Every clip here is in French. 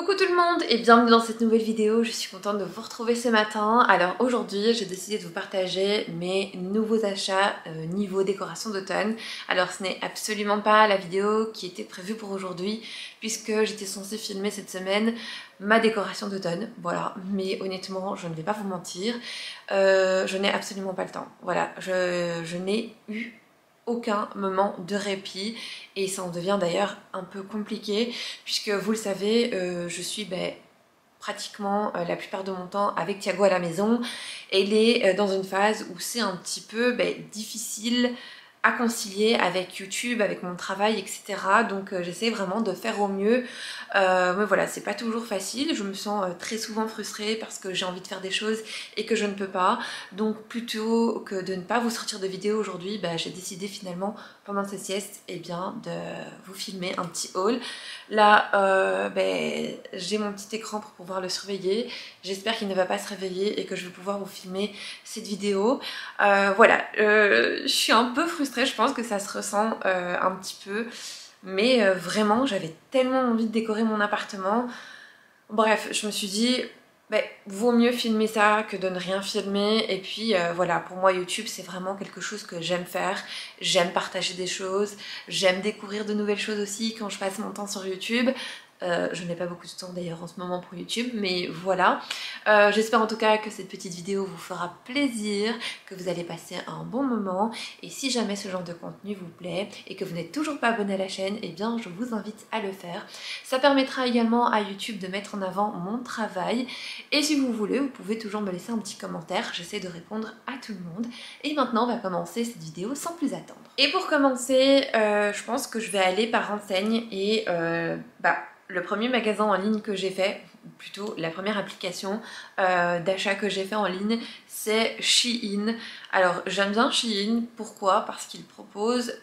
Coucou tout le monde et bienvenue dans cette nouvelle vidéo, je suis contente de vous retrouver ce matin. Alors aujourd'hui j'ai décidé de vous partager mes nouveaux achats niveau décoration d'automne. Alors ce n'est absolument pas la vidéo qui était prévue pour aujourd'hui puisque j'étais censée filmer cette semaine ma décoration d'automne, voilà. Mais honnêtement je ne vais pas vous mentir, je n'ai absolument pas le temps, voilà. Je n'ai eu aucun moment de répit et ça en devient d'ailleurs un peu compliqué puisque vous le savez je suis pratiquement la plupart de mon temps avec Thiago à la maison et il est dans une phase où c'est un petit peu difficile à concilier avec YouTube, avec mon travail, etc. Donc j'essaie vraiment de faire au mieux. Mais voilà, c'est pas toujours facile. Je me sens très souvent frustrée parce que j'ai envie de faire des choses et que je ne peux pas. Donc plutôt que de ne pas vous sortir de vidéo aujourd'hui, j'ai décidé finalement pendant cette sieste de vous filmer un petit haul. Là, j'ai mon petit écran pour pouvoir le surveiller. J'espère qu'il ne va pas se réveiller et que je vais pouvoir vous filmer cette vidéo. Voilà, je suis un peu frustrée, je pense que ça se ressent un petit peu. Mais vraiment, j'avais tellement envie de décorer mon appartement. Bref, je me suis dit, vaut mieux filmer ça que de ne rien filmer. Et puis voilà, pour moi YouTube c'est vraiment quelque chose que j'aime faire. J'aime partager des choses, j'aime découvrir de nouvelles choses aussi quand je passe mon temps sur YouTube. Je n'ai pas beaucoup de temps d'ailleurs en ce moment pour YouTube, mais voilà. J'espère en tout cas que cette petite vidéo vous fera plaisir, que vous allez passer un bon moment. Et si jamais ce genre de contenu vous plaît et que vous n'êtes toujours pas abonné à la chaîne, eh bien je vous invite à le faire. Ça permettra également à YouTube de mettre en avant mon travail. Et si vous voulez, vous pouvez toujours me laisser un petit commentaire, j'essaie de répondre à tout le monde. Et maintenant on va commencer cette vidéo sans plus attendre. Et pour commencer, je pense que je vais aller par enseigne et le premier magasin en ligne que j'ai fait, ou plutôt la première application d'achat que j'ai fait en ligne, c'est Shein. Alors j'aime bien Shein, pourquoi? Parce qu'il propose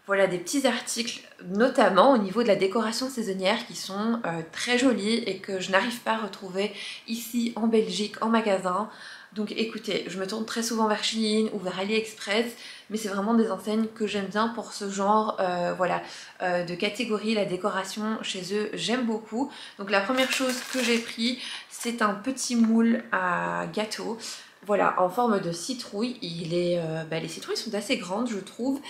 voilà, des petits articles, notamment au niveau de la décoration saisonnière, qui sont très jolis et que je n'arrive pas à retrouver ici en Belgique en magasin. Donc écoutez, je me tourne très souvent vers Shein ou vers AliExpress, mais c'est vraiment des enseignes que j'aime bien pour ce genre de catégorie. La décoration chez eux, j'aime beaucoup. Donc la première chose que j'ai pris, c'est un petit moule à gâteau. Voilà, en forme de citrouille. Les citrouilles sont assez grandes, je trouve.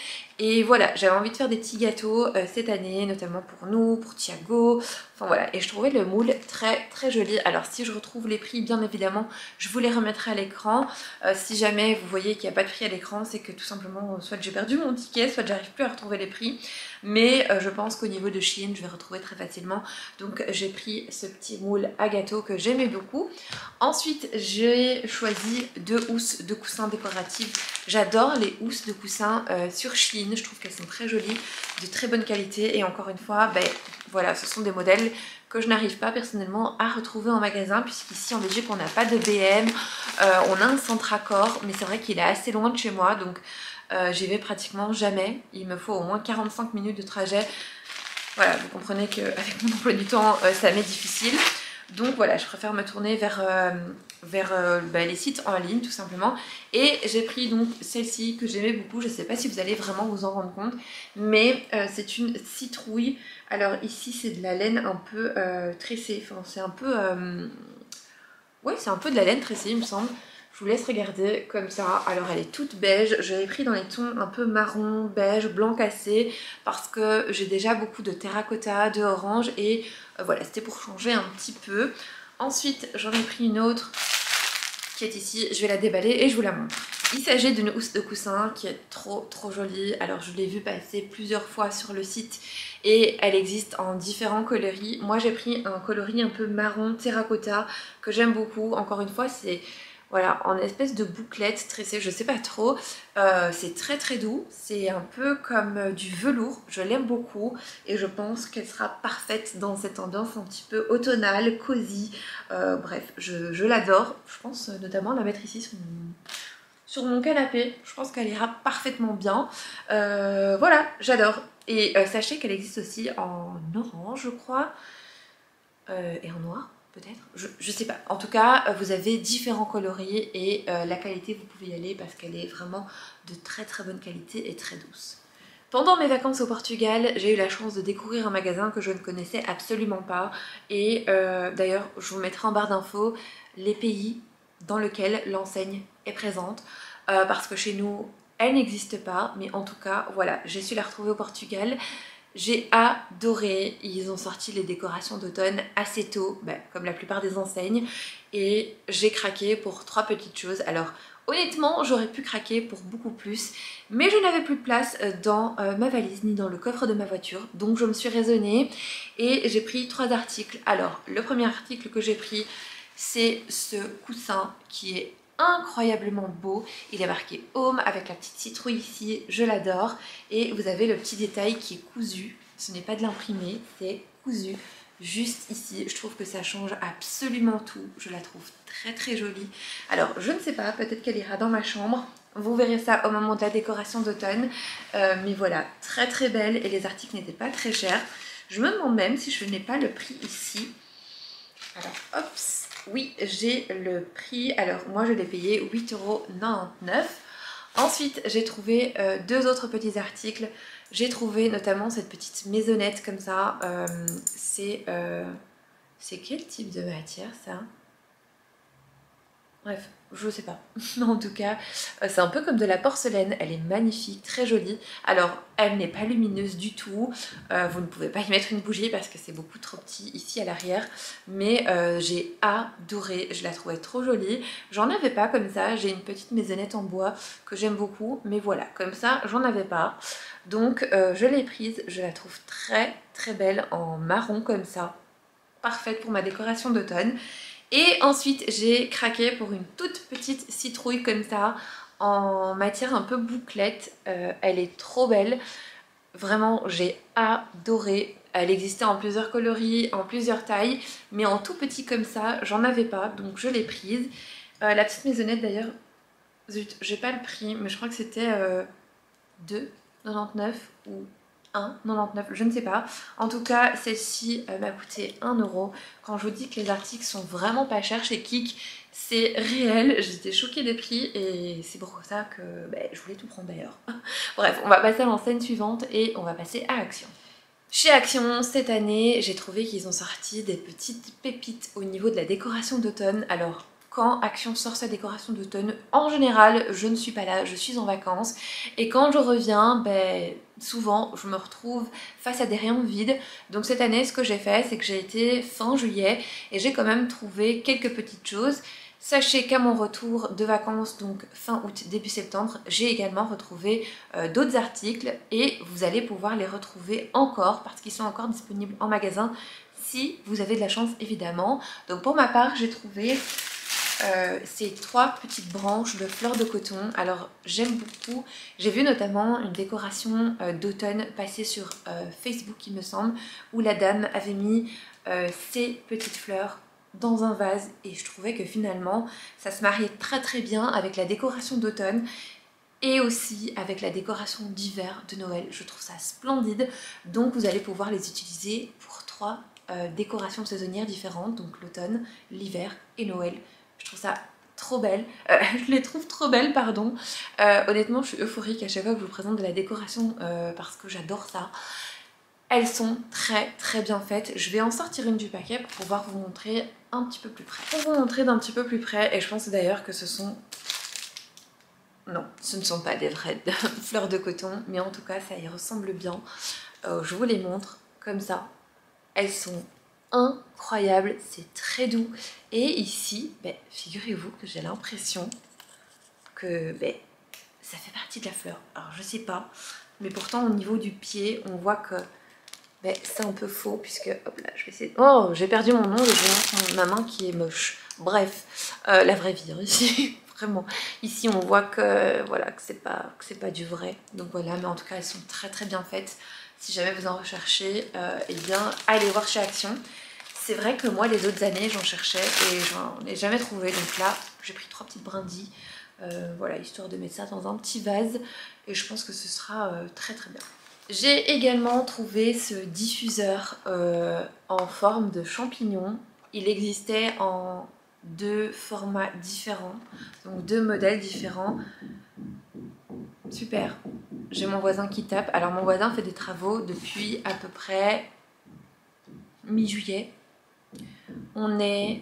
Et voilà, j'avais envie de faire des petits gâteaux cette année, notamment pour nous, pour Thiago. Enfin voilà, et je trouvais le moule très très joli. Alors si je retrouve les prix, bien évidemment, je vous les remettrai à l'écran. Si jamais vous voyez qu'il n'y a pas de prix à l'écran, c'est que tout simplement, soit j'ai perdu mon ticket, soit j'arrive plus à retrouver les prix. Mais je pense qu'au niveau de Shein, je vais retrouver très facilement. Donc j'ai pris ce petit moule à gâteau que j'aimais beaucoup. Ensuite, j'ai choisi 2 housses de coussins décoratives. J'adore les housses de coussins sur Shein. Je trouve qu'elles sont très jolies, de très bonne qualité. Et encore une fois, voilà, ce sont des modèles que je n'arrive pas personnellement à retrouver en magasin, puisqu'ici en Belgique on n'a pas de BM, on a un centre accord, mais c'est vrai qu'il est assez loin de chez moi, donc j'y vais pratiquement jamais. Il me faut au moins 45 minutes de trajet. Voilà, vous comprenez qu'avec mon emploi du temps, ça m'est difficile. Donc voilà, je préfère me tourner vers les sites en ligne tout simplement. Et j'ai pris donc celle-ci que j'aimais beaucoup. Je ne sais pas si vous allez vraiment vous en rendre compte, mais c'est une citrouille. Alors ici c'est de la laine un peu tressée. Enfin c'est un peu... ouais, c'est un peu de la laine tressée il me semble. Je vous laisse regarder comme ça. Alors elle est toute beige. Je l'ai pris dans les tons un peu marron, beige, blanc cassé parce que j'ai déjà beaucoup de terracotta, de orange et voilà, c'était pour changer un petit peu. Ensuite, j'en ai pris une autre qui est ici. Je vais la déballer et je vous la montre. Il s'agit d'une housse de coussin qui est trop jolie. Alors je l'ai vue passer plusieurs fois sur le site et elle existe en différents coloris. Moi j'ai pris un coloris un peu marron terracotta que j'aime beaucoup. Encore une fois c'est... Voilà, en espèce de bouclette tressée, je sais pas trop. C'est très doux, c'est un peu comme du velours, je l'aime beaucoup et je pense qu'elle sera parfaite dans cette ambiance un petit peu automnale, cosy. Bref, je l'adore. Je pense notamment la mettre ici sur mon canapé. Je pense qu'elle ira parfaitement bien. Voilà, j'adore. Et sachez qu'elle existe aussi en orange, je crois, et en noir. Peut-être, je sais pas. En tout cas, vous avez différents coloris et la qualité, vous pouvez y aller parce qu'elle est vraiment de très bonne qualité et très douce. Pendant mes vacances au Portugal, j'ai eu la chance de découvrir un magasin que je ne connaissais absolument pas. Et d'ailleurs, je vous mettrai en barre d'infos les pays dans lesquels l'enseigne est présente. Parce que chez nous, elle n'existe pas. Mais en tout cas, voilà, j'ai su la retrouver au Portugal. J'ai adoré, ils ont sorti les décorations d'automne assez tôt, comme la plupart des enseignes, et j'ai craqué pour 3 petites choses. Alors honnêtement, j'aurais pu craquer pour beaucoup plus, mais je n'avais plus de place dans ma valise ni dans le coffre de ma voiture, donc je me suis raisonnée et j'ai pris 3 articles. Alors le premier article que j'ai pris, c'est ce coussin qui est incroyablement beau. Il est marqué Home avec la petite citrouille ici, je l'adore. Et vous avez le petit détail qui est cousu. Ce n'est pas de l'imprimé, c'est cousu juste ici. Je trouve que ça change absolument tout. Je la trouve très très jolie. Alors je ne sais pas, peut-être qu'elle ira dans ma chambre. Vous verrez ça au moment de la décoration d'automne. Mais voilà, très très belle et les articles n'étaient pas très chers. Je me demande même si je n'ai pas le prix ici. Alors hop, oui, j'ai le prix. Alors moi je l'ai payé 8,99 €. Ensuite j'ai trouvé 2 autres petits articles. J'ai trouvé notamment cette petite maisonnette comme ça. C'est quel type de matière ça? Bref, je sais pas. En tout cas, c'est un peu comme de la porcelaine. Elle est magnifique, très jolie. Alors, elle n'est pas lumineuse du tout. Vous ne pouvez pas y mettre une bougie parce que c'est beaucoup trop petit ici à l'arrière. Mais j'ai adoré. Je la trouvais trop jolie. J'en avais pas comme ça. J'ai une petite maisonnette en bois que j'aime beaucoup. Mais voilà, comme ça, j'en avais pas. Donc, je l'ai prise. Je la trouve très très belle en marron comme ça. Parfaite pour ma décoration d'automne. Et ensuite j'ai craqué pour une toute petite citrouille comme ça en matière un peu bouclette. Elle est trop belle, vraiment j'ai adoré. Elle existait en plusieurs coloris, en plusieurs tailles, mais en tout petit comme ça j'en avais pas, donc je l'ai prise. La petite maisonnette d'ailleurs, zut, j'ai pas le prix, mais je crois que c'était 2,99 € ou 1,99 €, je ne sais pas. En tout cas, celle-ci m'a coûté 1 €. Quand je vous dis que les articles sont vraiment pas chers chez Kik, c'est réel. J'étais choquée des prix et c'est pour ça que je voulais tout prendre d'ailleurs. Bref, on va passer à l'enseigne suivante et on va passer à Action. Chez Action, cette année, j'ai trouvé qu'ils ont sorti des petites pépites au niveau de la décoration d'automne. Alors, quand Action sort sa décoration d'automne, en général, je ne suis pas là, je suis en vacances. Et quand je reviens, souvent, je me retrouve face à des rayons vides. Donc cette année, ce que j'ai fait, c'est que j'ai été fin juillet et j'ai quand même trouvé quelques petites choses. Sachez qu'à mon retour de vacances, donc fin août, début septembre, j'ai également retrouvé d'autres articles et vous allez pouvoir les retrouver encore parce qu'ils sont encore disponibles en magasin si vous avez de la chance évidemment. Donc pour ma part, j'ai trouvé ces 3 petites branches de fleurs de coton. Alors j'aime beaucoup, j'ai vu notamment une décoration d'automne passer sur Facebook il me semble, où la dame avait mis ces petites fleurs dans un vase et je trouvais que finalement ça se mariait très très bien avec la décoration d'automne et aussi avec la décoration d'hiver de Noël. Je trouve ça splendide, donc vous allez pouvoir les utiliser pour 3 décorations saisonnières différentes, donc l'automne, l'hiver et Noël. Je trouve ça trop belle, je les trouve trop belles, pardon. Honnêtement, je suis euphorique à chaque fois que je vous présente de la décoration parce que j'adore ça. Elles sont très très bien faites. Je vais en sortir une du paquet pour pouvoir vous montrer un petit peu plus près. Pour vous montrer d'un petit peu plus près, et je pense d'ailleurs que ce sont... Non, ce ne sont pas des vraies fleurs de coton, mais en tout cas ça y ressemble bien. Je vous les montre comme ça. Elles sont incroyables, c'est très doux. Et ici, figurez-vous que j'ai l'impression que ça fait partie de la fleur. Alors je sais pas, mais pourtant au niveau du pied, on voit que c'est un peu faux puisque, hop là, je vais essayer... Oh, j'ai perdu mon nom et je montre ma main qui est moche. Bref, la vraie vie, ici, vraiment. Ici, on voit que, voilà, que c'est pas du vrai. Donc voilà, mais en tout cas, elles sont très très bien faites. Si jamais vous en recherchez, eh bien, allez voir chez Action. C'est vrai que moi, les autres années, j'en cherchais et j'en ai jamais trouvé. Donc là, j'ai pris 3 petites brindilles. Voilà, histoire de mettre ça dans un petit vase. Et je pense que ce sera très très bien. J'ai également trouvé ce diffuseur en forme de champignon. Il existait en 2 formats différents, donc 2 modèles différents. Super. j'ai mon voisin qui tape. Alors mon voisin fait des travaux depuis à peu près mi-juillet. On est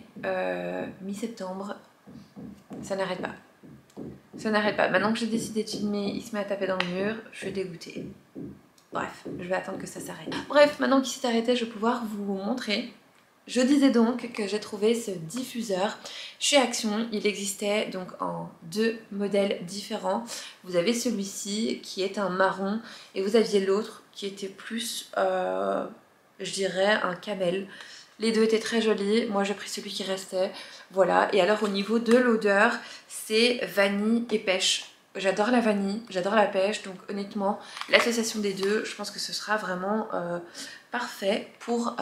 mi-septembre, ça n'arrête pas. Ça n'arrête pas. Maintenant que j'ai décidé de filmer, il se met à taper dans le mur, je suis dégoûtée. Bref, je vais attendre que ça s'arrête. Bref, maintenant qu'il s'est arrêté, je vais pouvoir vous montrer. Je disais donc que j'ai trouvé ce diffuseur chez Action. Il existait donc en 2 modèles différents. Vous avez celui-ci qui est un marron et vous aviez l'autre qui était plus, je dirais, un camel. Les deux étaient très jolis. Moi j'ai pris celui qui restait. Voilà. Et alors au niveau de l'odeur, c'est vanille et pêche. J'adore la vanille, j'adore la pêche, donc honnêtement, l'association des deux, je pense que ce sera vraiment parfait pour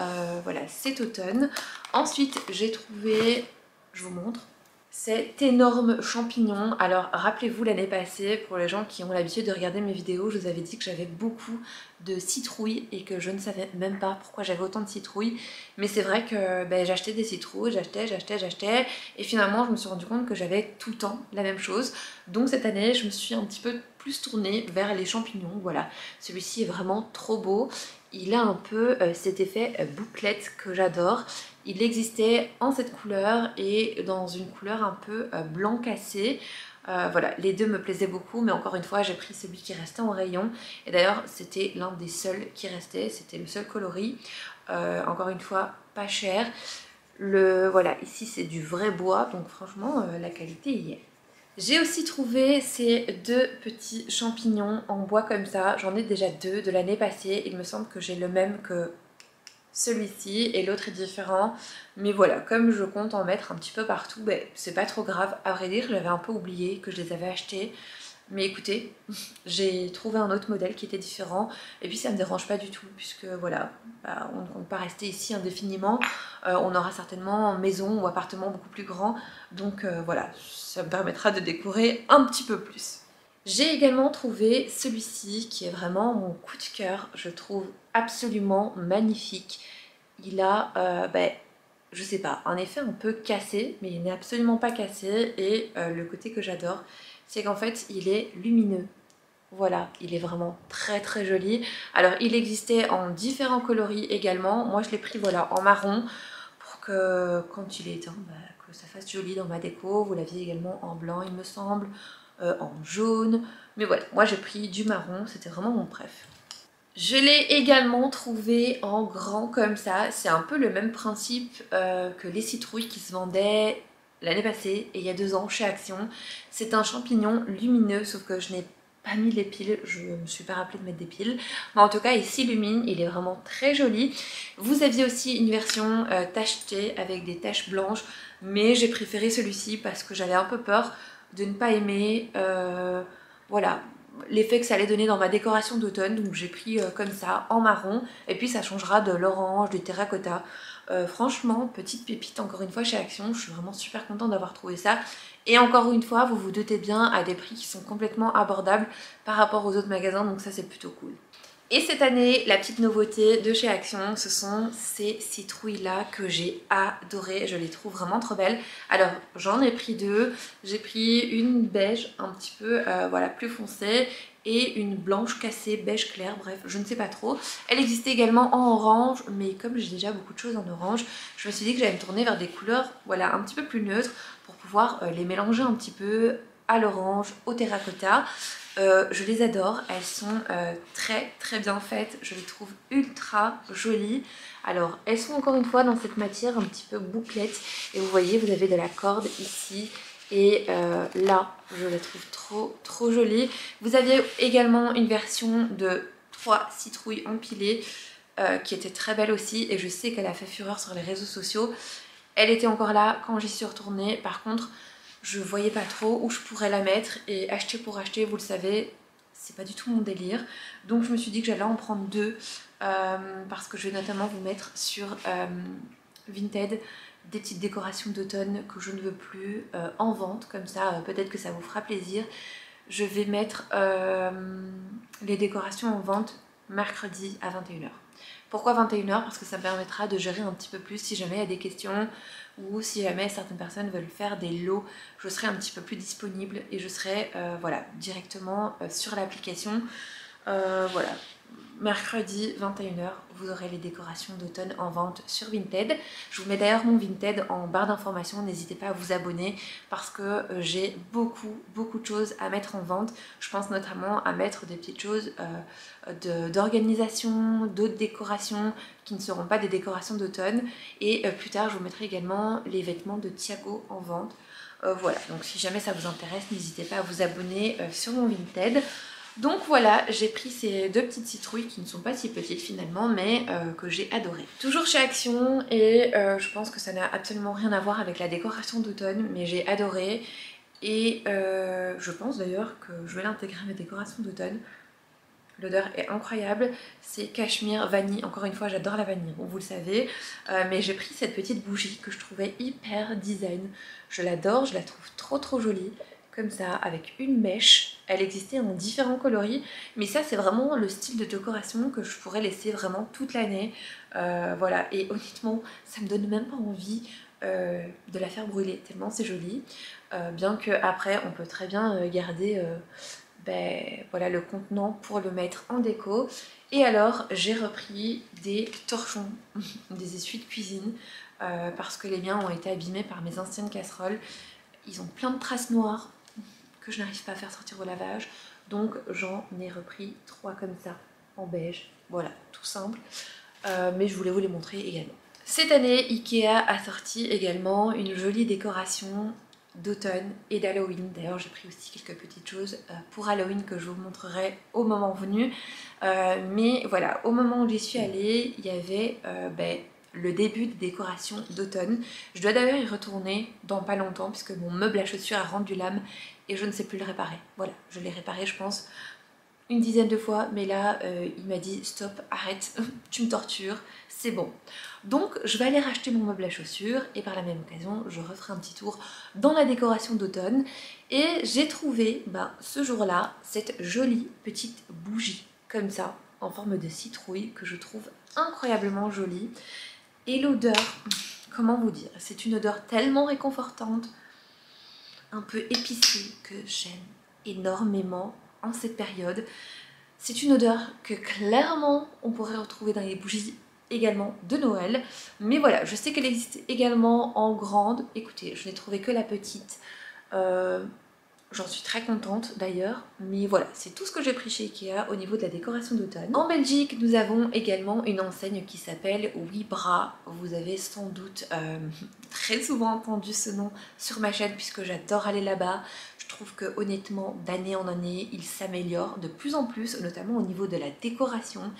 voilà, cet automne. Ensuite, j'ai trouvé, je vous montre, cet énorme champignon. Alors rappelez-vous l'année passée, pour les gens qui ont l'habitude de regarder mes vidéos, je vous avais dit que j'avais beaucoup de citrouilles et que je ne savais même pas pourquoi j'avais autant de citrouilles. Mais c'est vrai que j'achetais des citrouilles, j'achetais et finalement je me suis rendu compte que j'avais tout le temps la même chose. Donc cette année je me suis un petit peu plus tournée vers les champignons. Voilà, celui-ci est vraiment trop beau. Il a un peu cet effet bouclette que j'adore. Il existait en cette couleur et dans une couleur un peu blanc cassé. Voilà, les deux me plaisaient beaucoup, mais encore une fois, j'ai pris celui qui restait en rayon. Et d'ailleurs, c'était l'un des seuls qui restait, c'était le seul coloris. Encore une fois, pas cher. Voilà, ici c'est du vrai bois, donc franchement, la qualité y est. J'ai aussi trouvé ces 2 petits champignons en bois comme ça. J'en ai déjà 2 de l'année passée. Il me semble que j'ai le même que celui-ci et l'autre est différent. Mais voilà, comme je compte en mettre un petit peu partout, c'est pas trop grave. À vrai dire, j'avais un peu oublié que je les avais achetés. Mais écoutez, j'ai trouvé un autre modèle qui était différent et puis ça me dérange pas du tout puisque voilà, on ne compte pas rester ici indéfiniment. On aura certainement maison ou appartement beaucoup plus grand, donc voilà, ça me permettra de décorer un petit peu plus. J'ai également trouvé celui-ci qui est vraiment mon coup de cœur, je trouve absolument magnifique. Il a, je sais pas, un effet un peu cassé, mais il n'est absolument pas cassé et le côté que j'adore, c'est qu'en fait il est lumineux. Voilà, il est vraiment très très joli. Alors il existait en différents coloris également. Moi je l'ai pris voilà en marron pour que quand il est éteint, que ça fasse joli dans ma déco. Vous l'aviez également en blanc il me semble, en jaune. Mais voilà, moi j'ai pris du marron, c'était vraiment mon préf. Je l'ai également trouvé en grand comme ça. C'est un peu le même principe que les citrouilles qui se vendaient l'année passée et il y a 2 ans chez Action. C'est un champignon lumineux, sauf que je n'ai pas mis les piles, je me suis pas rappelé de mettre des piles. Mais en tout cas, il s'illumine, il est vraiment très joli. Vous aviez aussi une version tachetée avec des taches blanches, mais j'ai préféré celui-ci parce que j'avais un peu peur de ne pas aimer. Voilà, l'effet que ça allait donner dans ma décoration d'automne, donc j'ai pris comme ça en marron et puis ça changera de l'orange, du terracotta. Franchement, petite pépite encore une fois chez Action, je suis vraiment super contente d'avoir trouvé ça et encore une fois vous vous doutez bien à des prix qui sont complètement abordables par rapport aux autres magasins, donc ça c'est plutôt cool. Et cette année, la petite nouveauté de chez Action, ce sont ces citrouilles-là que j'ai adorées. Je les trouve vraiment trop belles. Alors, j'en ai pris 2. J'ai pris une beige un petit peu voilà, plus foncée et une blanche cassée, beige clair, bref, je ne sais pas trop. Elle existait également en orange, mais comme j'ai déjà beaucoup de choses en orange, je me suis dit que j'allais me tourner vers des couleurs voilà, un petit peu plus neutres pour pouvoir les mélanger un petit peu à l'orange, au terracotta. Je les adore, elles sont très très bien faites, je les trouve ultra jolies. Alors elles sont encore une fois dans cette matière un petit peu bouclette et vous voyez vous avez de la corde ici et là je la trouve trop jolie. Vous aviez également une version de 3 citrouilles empilées qui était très belle aussi et je sais qu'elle a fait fureur sur les réseaux sociaux. Elle était encore là quand j'y suis retournée, par contre je voyais pas trop où je pourrais la mettre et acheter pour acheter, vous le savez, c'est pas du tout mon délire. Donc je me suis dit que j'allais en prendre 2 parce que je vais notamment vous mettre sur Vinted des petites décorations d'automne que je ne veux plus en vente, comme ça peut-être que ça vous fera plaisir. Je vais mettre les décorations en vente mercredi à 21 h. Pourquoi 21h? Parce que ça me permettra de gérer un petit peu plus si jamais il y a des questions ou si jamais certaines personnes veulent faire des lots, je serai un petit peu plus disponible et je serai voilà, directement sur l'application. Voilà, mercredi 21h, vous aurez les décorations d'automne en vente sur Vinted. Je vous mets d'ailleurs mon Vinted en barre d'informations, n'hésitez pas à vous abonner parce que j'ai beaucoup de choses à mettre en vente. Je pense notamment à mettre des petites choses d'organisation, d'autres décorations qui ne seront pas des décorations d'automne. Et plus tard, je vous mettrai également les vêtements de Thiago en vente. Voilà, donc si jamais ça vous intéresse, n'hésitez pas à vous abonner sur mon Vinted. Donc voilà, j'ai pris ces deux petites citrouilles qui ne sont pas si petites finalement, mais que j'ai adorées. Toujours chez Action et je pense que ça n'a absolument rien à voir avec la décoration d'automne, mais j'ai adoré. Et je pense d'ailleurs que je vais l'intégrer à mes décorations d'automne. L'odeur est incroyable, c'est cachemire, vanille, encore une fois j'adore la vanille, bon, vous le savez, mais j'ai pris cette petite bougie que je trouvais hyper design, je l'adore, je la trouve trop jolie, comme ça, avec une mèche, elle existait en différents coloris, mais ça c'est vraiment le style de décoration que je pourrais laisser vraiment toute l'année, voilà, et honnêtement ça me donne même pas envie de la faire brûler, tellement c'est joli, bien que après on peut très bien garder voilà, le contenant pour le mettre en déco. Et alors j'ai repris des torchons, des essuies de cuisine parce que les miens ont été abîmés par mes anciennes casseroles. Ils ont plein de traces noires que je n'arrive pas à faire sortir au lavage, donc j'en ai repris 3 comme ça en beige, voilà, tout simple, mais je voulais vous les montrer également. Cette année, Ikea a sorti également une jolie décoration d'automne et d'Halloween. D'ailleurs, j'ai pris aussi quelques petites choses pour Halloween que je vous montrerai au moment venu. Mais voilà, au moment où j'y suis allée, il y avait le début de décoration d'automne. Je dois d'ailleurs y retourner dans pas longtemps puisque mon meuble à chaussures a rendu l'âme et je ne sais plus le réparer. Voilà, je l'ai réparé, je pense, une dizaine de fois, mais là il m'a dit stop, arrête, tu me tortures, c'est bon. Donc je vais aller racheter mon meuble à chaussures et par la même occasion je referai un petit tour dans la décoration d'automne et j'ai trouvé ce jour-là cette jolie petite bougie comme ça en forme de citrouille que je trouve incroyablement jolie et l'odeur, comment vous dire, c'est une odeur tellement réconfortante, un peu épicée que j'aime énormément en cette période. C'est une odeur que clairement on pourrait retrouver dans les bougies également de Noël, mais voilà, je sais qu'elle existe également en grande. Écoutez, je n'ai trouvé que la petite, j'en suis très contente d'ailleurs, mais voilà, c'est tout ce que j'ai pris chez Ikea au niveau de la décoration d'automne. En Belgique, nous avons également une enseigne qui s'appelle Wibra. Vous avez sans doute très souvent entendu ce nom sur ma chaîne puisque j'adore aller là-bas. Je trouve que honnêtement, d'année en année, ils s'améliorent de plus en plus, notamment au niveau de la décoration.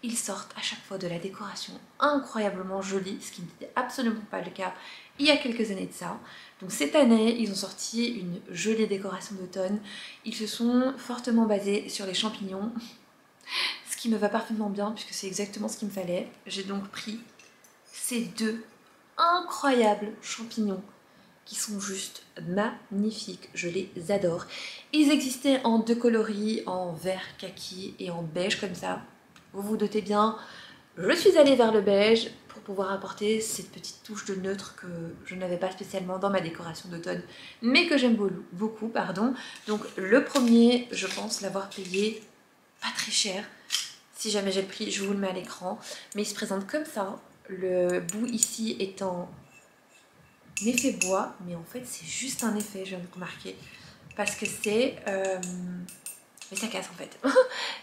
Ils sortent à chaque fois de la décoration incroyablement jolie, ce qui n'était absolument pas le cas il y a quelques années de ça. Donc cette année, ils ont sorti une jolie décoration d'automne. Ils se sont fortement basés sur les champignons, ce qui me va parfaitement bien puisque c'est exactement ce qu'il me fallait. J'ai donc pris ces deux incroyables champignons qui sont juste magnifiques, je les adore. Ils existaient en deux coloris, en vert kaki et en beige comme ça. Vous vous doutez bien, je suis allée vers le beige pour pouvoir apporter cette petite touche de neutre que je n'avais pas spécialement dans ma décoration d'automne, mais que j'aime beaucoup, pardon. Donc le premier, je pense l'avoir payé pas très cher. Si jamais j'ai le prix, je vous le mets à l'écran. Mais il se présente comme ça. Le bout ici est en effet bois, mais en fait c'est juste un effet, je viens de remarquer. Parce que c'est... mais ça casse en fait.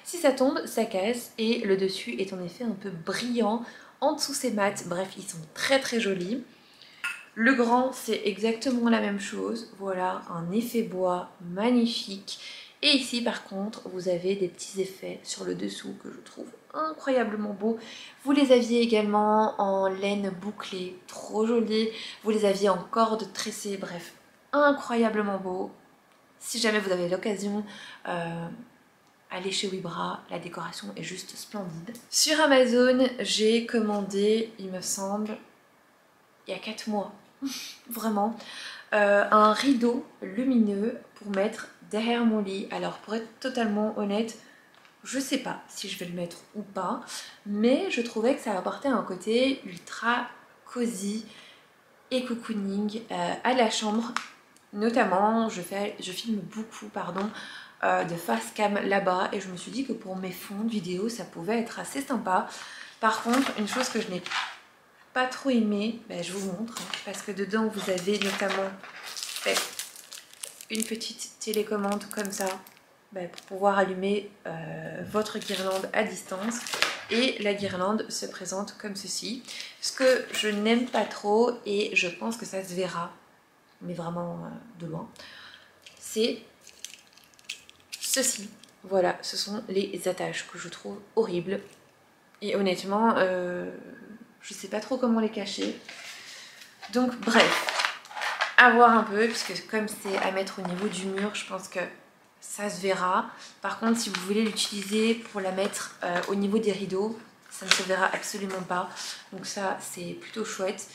Si ça tombe, ça casse. Et le dessus est en effet un peu brillant. En dessous c'est mat. Bref, ils sont très jolis. Le grand, c'est exactement la même chose. Voilà, un effet bois magnifique. Et ici par contre, vous avez des petits effets sur le dessous que je trouve incroyablement beaux. Vous les aviez également en laine bouclée, trop jolie. Vous les aviez en corde tressée, bref, incroyablement beau. Si jamais vous avez l'occasion, allez chez Wibra, la décoration est juste splendide. Sur Amazon, j'ai commandé, il me semble, il y a 4 mois, vraiment, un rideau lumineux pour mettre derrière mon lit. Alors pour être totalement honnête, Je sais pas si je vais le mettre ou pas, mais je trouvais que ça apportait un côté ultra cosy et cocooning à la chambre. Notamment, je filme beaucoup, de face cam là-bas, et je me suis dit que pour mes fonds de vidéo, ça pouvait être assez sympa. Par contre, une chose que je n'ai pas trop aimé, je vous montre, hein, parce que dedans vous avez notamment une petite télécommande comme ça pour pouvoir allumer votre guirlande à distance, et la guirlande se présente comme ceci. Ce que je n'aime pas trop, et je pense que ça se verra, mais vraiment de loin, c'est ceci. Voilà, ce sont les attaches que je trouve horribles, et honnêtement je sais pas trop comment les cacher. Donc bref, à voir un peu, puisque comme c'est à mettre au niveau du mur, je pense que ça se verra. Par contre, si vous voulez l'utiliser pour la mettre au niveau des rideaux, ça ne se verra absolument pas. Donc ça, c'est plutôt chouette.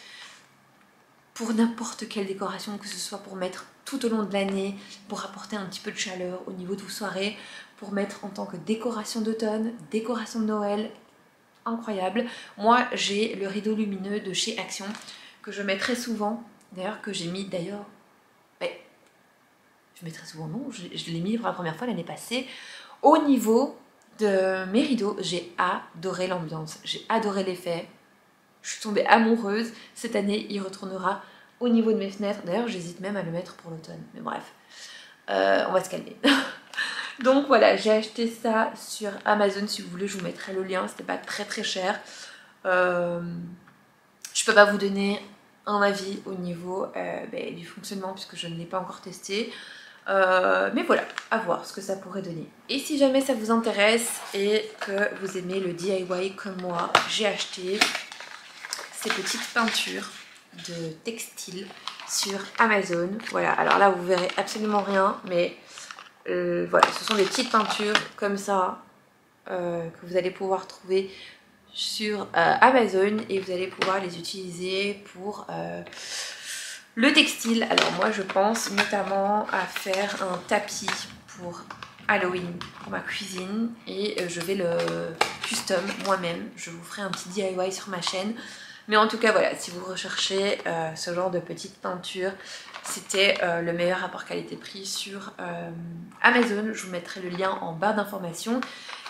Pour n'importe quelle décoration, que ce soit pour mettre tout au long de l'année, pour apporter un petit peu de chaleur au niveau de vos soirées, pour mettre en tant que décoration d'automne, décoration de Noël, incroyable. Moi, j'ai le rideau lumineux de chez Action que je mets très souvent, d'ailleurs que j'ai mis je mets très souvent, non, je l'ai mis pour la première fois l'année passée. Au niveau de mes rideaux, j'ai adoré l'ambiance, j'ai adoré l'effet, je suis tombée amoureuse. Cette année, il retournera au niveau de mes fenêtres. D'ailleurs, j'hésite même à le mettre pour l'automne, mais bref, on va se calmer. Donc voilà, j'ai acheté ça sur Amazon. Si vous voulez, je vous mettrai le lien, c'était pas très cher. Je peux pas vous donner un avis au niveau du fonctionnement puisque je ne l'ai pas encore testé. Mais voilà, à voir ce que ça pourrait donner. Et si jamais ça vous intéresse et que vous aimez le DIY comme moi, j'ai acheté ces petites peintures de textile sur Amazon. Voilà, alors là vous verrez absolument rien, mais voilà, ce sont des petites peintures comme ça que vous allez pouvoir trouver sur Amazon, et vous allez pouvoir les utiliser pour le textile. Alors moi je pense notamment à faire un tapis pour Halloween pour ma cuisine, et je vais le custom moi-même. Je vous ferai un petit DIY sur ma chaîne. Mais en tout cas voilà, si vous recherchez ce genre de petite peinture, c'était le meilleur rapport qualité-prix sur Amazon. Je vous mettrai le lien en barre d'informations.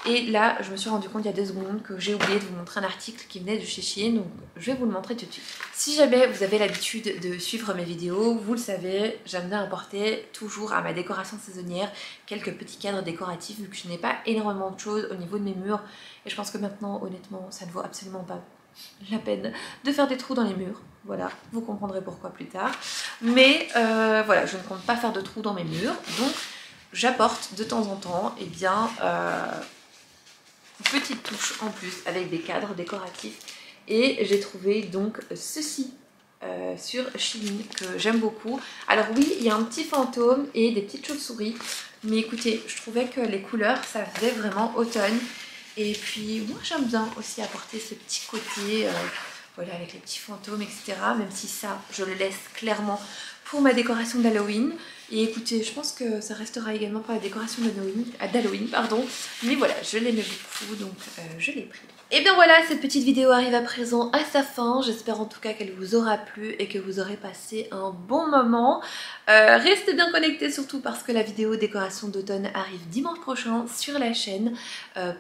Et là, je me suis rendu compte il y a 2 secondes que j'ai oublié de vous montrer un article qui venait de chez Shein, donc je vais vous le montrer tout de suite. Si jamais vous avez l'habitude de suivre mes vidéos, vous le savez, j'aime bien apporter toujours à ma décoration saisonnière quelques petits cadres décoratifs, vu que je n'ai pas énormément de choses au niveau de mes murs. Et je pense que maintenant, honnêtement, ça ne vaut absolument pas la peine de faire des trous dans les murs. Voilà, vous comprendrez pourquoi plus tard. Mais voilà, je ne compte pas faire de trous dans mes murs, donc j'apporte de temps en temps une petite touche en plus avec des cadres décoratifs. Et j'ai trouvé donc ceci sur Shein que j'aime beaucoup. Alors oui, il y a un petit fantôme et des petites chauves-souris, mais écoutez, je trouvais que les couleurs, ça faisait vraiment automne. Et puis moi j'aime bien aussi apporter ce petit côté, voilà, avec les petits fantômes, etc. Même si ça, je le laisse clairement pour ma décoration d'Halloween. Et écoutez, je pense que ça restera également pour la décoration d'Halloween, pardon. Mais voilà, je l'aimais beaucoup, donc je l'ai pris. Et bien voilà, cette petite vidéo arrive à présent à sa fin. J'espère en tout cas qu'elle vous aura plu et que vous aurez passé un bon moment. Restez bien connectés surtout parce que la vidéo décoration d'automne arrive dimanche prochain sur la chaîne.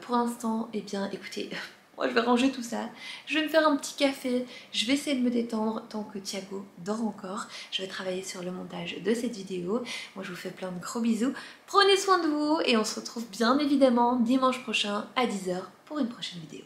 Pour l'instant, eh bien écoutez, moi je vais ranger tout ça. Je vais me faire un petit café. Je vais essayer de me détendre tant que Thiago dort encore. Je vais travailler sur le montage de cette vidéo. Moi je vous fais plein de gros bisous. Prenez soin de vous et on se retrouve bien évidemment dimanche prochain à 10 h pour une prochaine vidéo.